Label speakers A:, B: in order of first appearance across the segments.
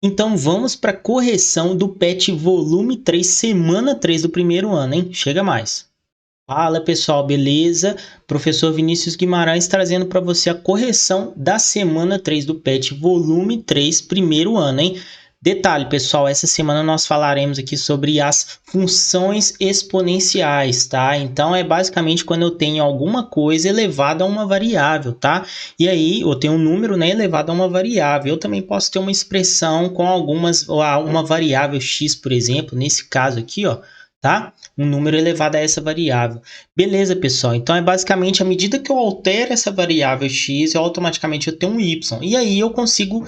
A: Então vamos para a correção do PET volume 3, semana 3 do primeiro ano, hein? Chega mais. Fala pessoal, beleza? Professor Vinícius Guimarães trazendo para você a correção da semana 3 do PET volume 3, primeiro ano, hein? Detalhe, pessoal, essa semana nós falaremos aqui sobre as funções exponenciais, tá? Então, é basicamente quando eu tenho alguma coisa elevada a uma variável, tá? E aí, eu tenho um número, né, elevado a uma variável. Eu também posso ter uma expressão com uma variável x, por exemplo, nesse caso aqui, ó, tá? Um número elevado a essa variável. Beleza, pessoal? Então, é basicamente, à medida que eu altero essa variável x, automaticamente eu tenho um y. E aí, eu consigo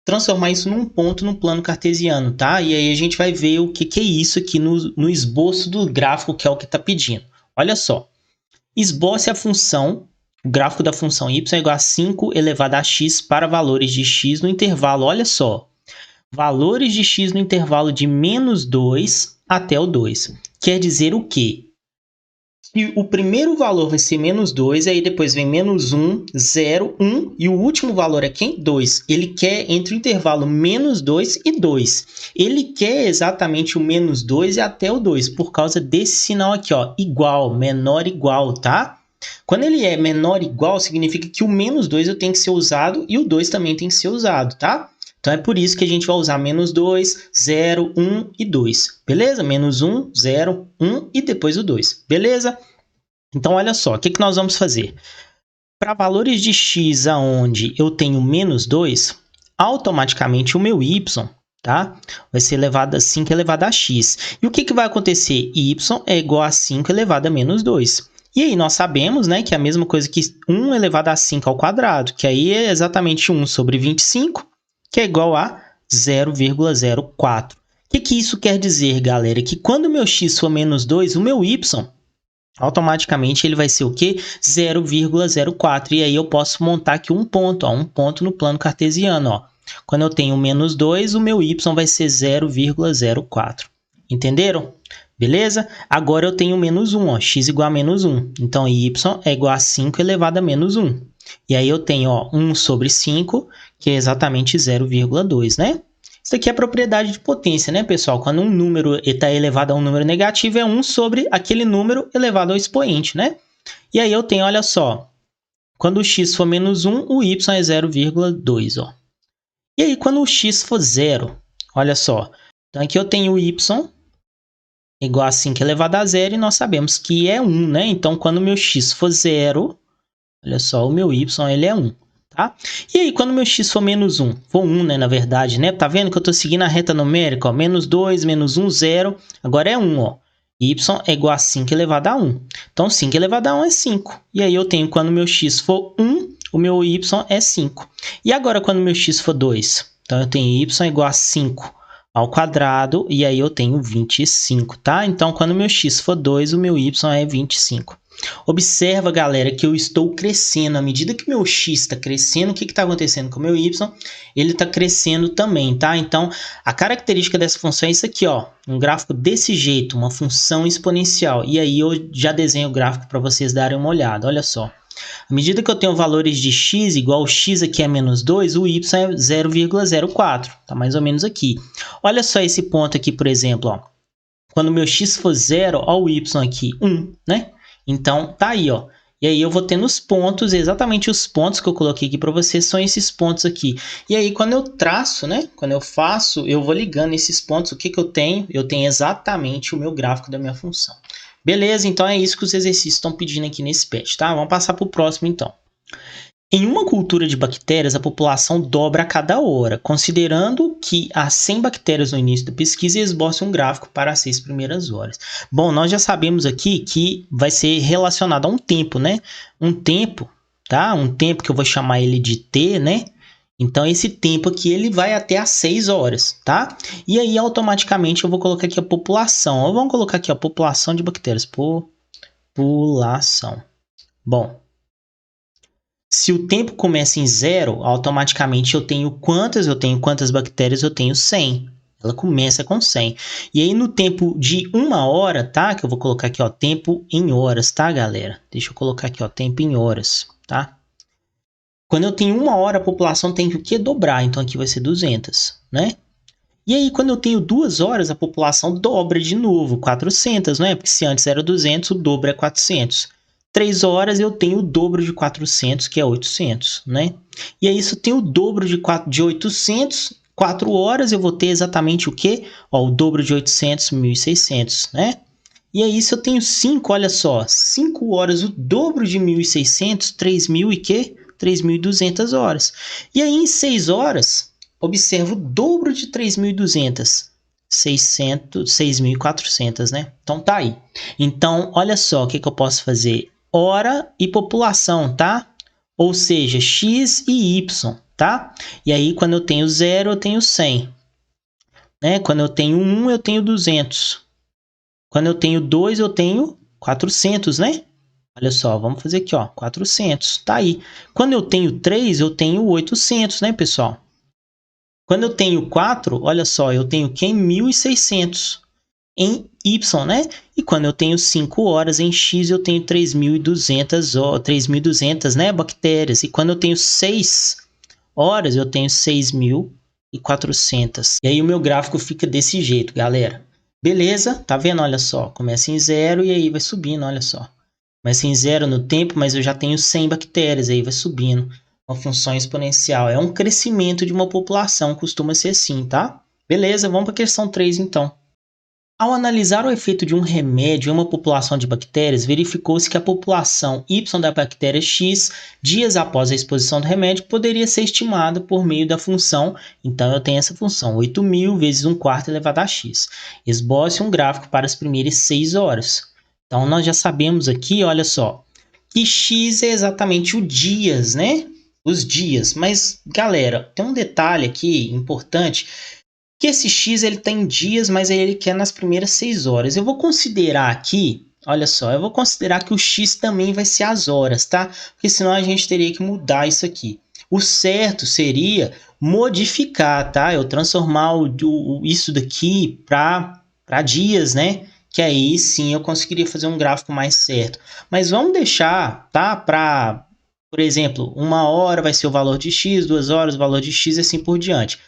A: transformar isso num ponto no plano cartesiano, tá? E aí a gente vai ver o que é isso aqui no esboço do gráfico, que é o que está pedindo. Olha só, esboce a função, o gráfico da função y é igual a 5 elevado a x para valores de x no intervalo, olha só, valores de x no intervalo de menos 2 até o 2. Quer dizer o quê? E o primeiro valor vai ser menos 2, aí depois vem menos 1, 0, 1, e o último valor é quem? 2. Ele quer entre o intervalo menos 2 e 2. Ele quer exatamente o menos 2 e até o 2, por causa desse sinal aqui, ó, igual, menor igual, tá? Quando ele é menor igual, significa que o menos 2 eu tenho que ser usado e o 2 também tem que ser usado, tá? Então, é por isso que a gente vai usar menos 2, 0, 1 e 2. Beleza? Menos 1, 0, 1 e depois o 2. Beleza? Então, olha só. O que nós vamos fazer? Para valores de x aonde eu tenho menos 2, automaticamente o meu y, tá? Vai ser elevado a 5 elevado a x. E o que vai acontecer? Y é igual a 5 elevado a menos 2. E aí, nós sabemos, né, que é a mesma coisa que 1 elevado a 5 ao quadrado, que aí é exatamente 1 sobre 25, que é igual a 0,04. O que isso quer dizer, galera? Que quando o meu x for menos 2, o meu y, automaticamente ele vai ser o quê? 0,04. E aí eu posso montar aqui um ponto no plano cartesiano, ó. Quando eu tenho menos 2, o meu y vai ser 0,04. Entenderam? Beleza? Agora eu tenho menos 1, ó, x igual a menos 1. Então, y é igual a 5 elevado a menos 1. E aí eu tenho, ó, 1 sobre 5, que é exatamente 0,2, né? Isso aqui é propriedade de potência, né, pessoal? Quando um número está elevado a um número negativo, é 1 sobre aquele número elevado ao expoente, né? E aí eu tenho, olha só, quando o x for menos 1, o y é 0,2, ó. E aí, quando o x for 0, olha só, então aqui eu tenho o y igual a 5 elevado a 0 e nós sabemos que é 1, né? Então, quando o meu x for 0, olha só, o meu y ele é 1. Tá? E aí, quando meu x for menos 1, for 1, né, na verdade, né? Tá vendo que eu estou seguindo a reta numérica, ó, menos 2, menos 1, 0, agora é 1, ó. Y é igual a 5 elevado a 1. Então, 5 elevado a 1 é 5. E aí, eu tenho, quando meu x for 1, o meu y é 5. E agora, quando meu x for 2? Então, eu tenho y igual a 5 ao quadrado, e aí eu tenho 25, tá? Então, quando meu x for 2, o meu y é 25. Observa, galera, que eu estou crescendo. À medida que meu x está crescendo, o que está acontecendo com o meu y? Ele está crescendo também, tá? Então, a característica dessa função é isso aqui, ó. Um gráfico desse jeito, uma função exponencial. E aí eu já desenho o gráfico para vocês darem uma olhada. Olha só. À medida que eu tenho valores de x, igual o x aqui é menos 2, o y é 0,04. Tá mais ou menos aqui. Olha só esse ponto aqui, por exemplo, ó. Quando meu x for 0, ó, o y aqui, 1, né? Então, tá aí, ó. E aí eu vou tendo os pontos, exatamente os pontos que eu coloquei aqui para vocês são esses pontos aqui. E aí, quando eu traço, né? Quando eu faço, eu vou ligando esses pontos. O que eu tenho? Eu tenho exatamente o meu gráfico da minha função. Beleza? Então, é isso que os exercícios estão pedindo aqui nesse PET, tá? Vamos passar para o próximo, então. Em uma cultura de bactérias, a população dobra a cada hora, considerando que há 100 bactérias no início da pesquisa e esboce um gráfico para as 6 primeiras horas. Bom, nós já sabemos aqui que vai ser relacionado a um tempo, né? Um tempo, tá? Um tempo que eu vou chamar ele de T, né? Então, esse tempo aqui, ele vai até as 6 horas, tá? E aí, automaticamente, eu vou colocar aqui a população. Vamos colocar aqui a população de bactérias. População. Bom, se o tempo começa em 0, automaticamente eu tenho quantas bactérias? Eu tenho 100. Ela começa com 100. E aí, no tempo de 1 hora, tá? Que eu vou colocar aqui, ó, tempo em horas, tá, galera? Deixa eu colocar aqui, ó, tempo em horas, tá? Quando eu tenho 1 hora, a população tem que o quê? Dobrar. Então, aqui vai ser 200, né? E aí, quando eu tenho 2 horas, a população dobra de novo, 400, não é? Porque se antes era 200, o dobro é 400. 3 horas eu tenho o dobro de 400, que é 800, né? E aí, se eu tenho o dobro de 800, 4 horas eu vou ter exatamente o quê? Ó, o dobro de 800, 1.600, né? E aí, se eu tenho 5, olha só, 5 horas, o dobro de 1.600, 3.000 e quê? 3.200 horas. E aí, em 6 horas, observa o dobro de 3.200, 6.400, né? Então, tá aí. Então, olha só o que eu posso fazer. Hora e população, tá? Ou seja, x e y, tá? E aí, quando eu tenho 0, eu tenho 100. Né? Quando eu tenho 1, eu tenho 200. Quando eu tenho 2, eu tenho 400, né? Olha só, vamos fazer aqui, ó, 400, tá aí. Quando eu tenho 3, eu tenho 800, né, pessoal? Quando eu tenho 4, olha só, eu tenho que em 1.600 em Y, né? E quando eu tenho 5 horas em X, eu tenho 3.200, né, bactérias. E quando eu tenho 6 horas, eu tenho 6.400. E aí o meu gráfico fica desse jeito, galera. Beleza? Tá vendo? Olha só, começa em 0 e aí vai subindo, olha só. Começa em 0 no tempo, mas eu já tenho 100 bactérias, aí vai subindo. Uma função exponencial. É um crescimento de uma população, costuma ser assim, tá? Beleza, vamos para a questão 3 então. Ao analisar o efeito de um remédio em uma população de bactérias, verificou-se que a população Y da bactéria X, dias após a exposição do remédio, poderia ser estimada por meio da função, então eu tenho essa função, 8.000 vezes 1/4 elevado a x. Esboce um gráfico para as primeiras 6 horas. Então nós já sabemos aqui, olha só, que x é exatamente o dias, né? Os dias. Mas, galera, tem um detalhe aqui importante, que esse X ele tem dias, mas ele quer nas primeiras 6 horas. Eu vou considerar aqui, olha só, eu vou considerar que o X também vai ser as horas, tá? Porque senão a gente teria que mudar isso aqui. O certo seria modificar, tá? Eu transformar isso daqui para dias, né? Que aí sim eu conseguiria fazer um gráfico mais certo. Mas vamos deixar, tá? Por exemplo, 1 hora vai ser o valor de X, 2 horas o valor de X e assim por diante.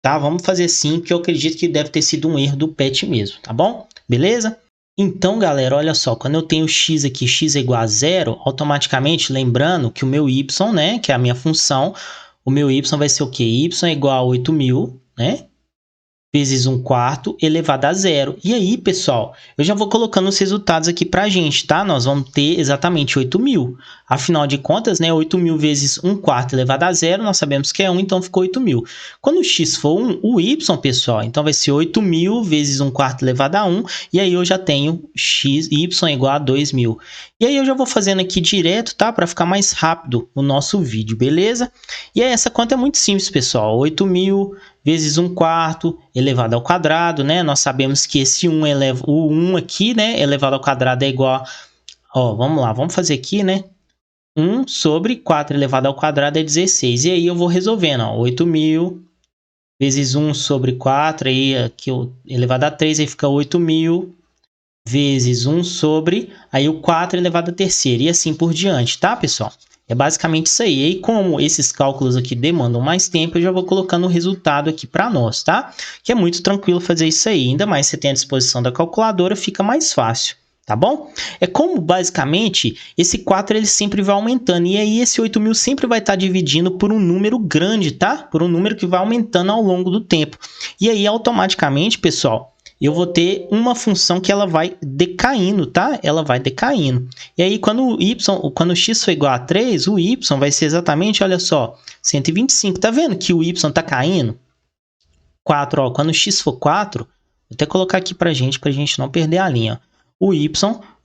A: Tá? Vamos fazer assim, porque eu acredito que deve ter sido um erro do PET mesmo, tá bom? Beleza? Então, galera, olha só, quando eu tenho x aqui, x é igual a 0, automaticamente, lembrando que o meu y, né, que é a minha função, o meu y vai ser o quê? Y é igual a 8.000, né? Vezes 1/4 elevado a 0. E aí, pessoal, eu já vou colocando os resultados aqui para a gente, tá? Nós vamos ter exatamente 8.000. Afinal de contas, né, 8.000 vezes 1/4 elevado a 0, nós sabemos que é 1, então ficou 8.000. Quando o x for 1, o y, pessoal, então vai ser 8.000 vezes 1/4 elevado a 1, e aí eu já tenho y igual a 2.000. E aí eu já vou fazendo aqui direto, tá? Para ficar mais rápido o nosso vídeo, beleza? E aí essa conta é muito simples, pessoal. 8.000 vezes 1/4 elevado ao quadrado, né? Nós sabemos que esse 1 o 1 aqui, né, elevado ao quadrado é igual a... Ó, vamos lá, vamos fazer aqui, né? 1 sobre 4 elevado ao quadrado é 16. E aí eu vou resolvendo, ó. 8.000 vezes 1 sobre 4, aí aqui elevado a 3, aí fica 8.000 vezes 1 sobre, aí o 4 elevado a terceira, e assim por diante, tá, pessoal? É basicamente isso aí. E aí, como esses cálculos aqui demandam mais tempo, eu já vou colocando o resultado aqui para nós, tá? Que é muito tranquilo fazer isso aí. Ainda mais se você tem à disposição da calculadora, fica mais fácil, tá bom? É como, basicamente, esse 4 ele sempre vai aumentando. E aí, esse 8.000 sempre vai estar dividindo por um número grande, tá? Por um número que vai aumentando ao longo do tempo. E aí, automaticamente, pessoal, eu vou ter uma função que ela vai decaindo, tá? Ela vai decaindo. E aí, quando o x for igual a 3, o y vai ser exatamente, olha só, 125. Tá vendo que o y tá caindo? 4, ó, quando o x for 4, vou até colocar aqui pra gente não perder a linha. O y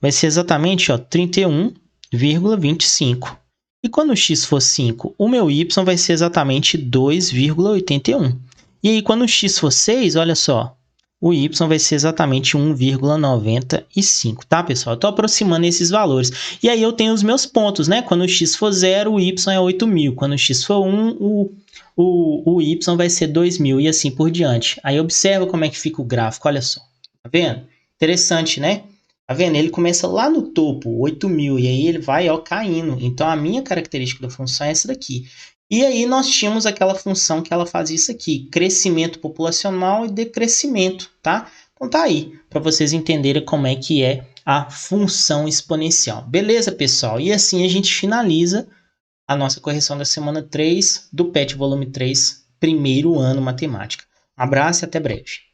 A: vai ser exatamente, ó, 31,25. E quando o x for 5, o meu y vai ser exatamente 2,81. E aí, quando o x for 6, olha só, o y vai ser exatamente 1,95, tá, pessoal? Eu estou aproximando esses valores. E aí eu tenho os meus pontos, né? Quando o x for 0, o y é 8.000. Quando o x for 1, o y vai ser 2.000 e assim por diante. Aí observa como é que fica o gráfico, olha só. Tá vendo? Interessante, né? Tá vendo? Ele começa lá no topo, 8.000, e aí ele vai, ó, caindo. Então, a minha característica da função é essa daqui. E aí nós tínhamos aquela função que ela fazia isso aqui, crescimento populacional e decrescimento, tá? Então tá aí, para vocês entenderem como é que é a função exponencial. Beleza, pessoal? E assim a gente finaliza a nossa correção da semana 3 do PET volume 3, primeiro ano matemática. Um abraço e até breve.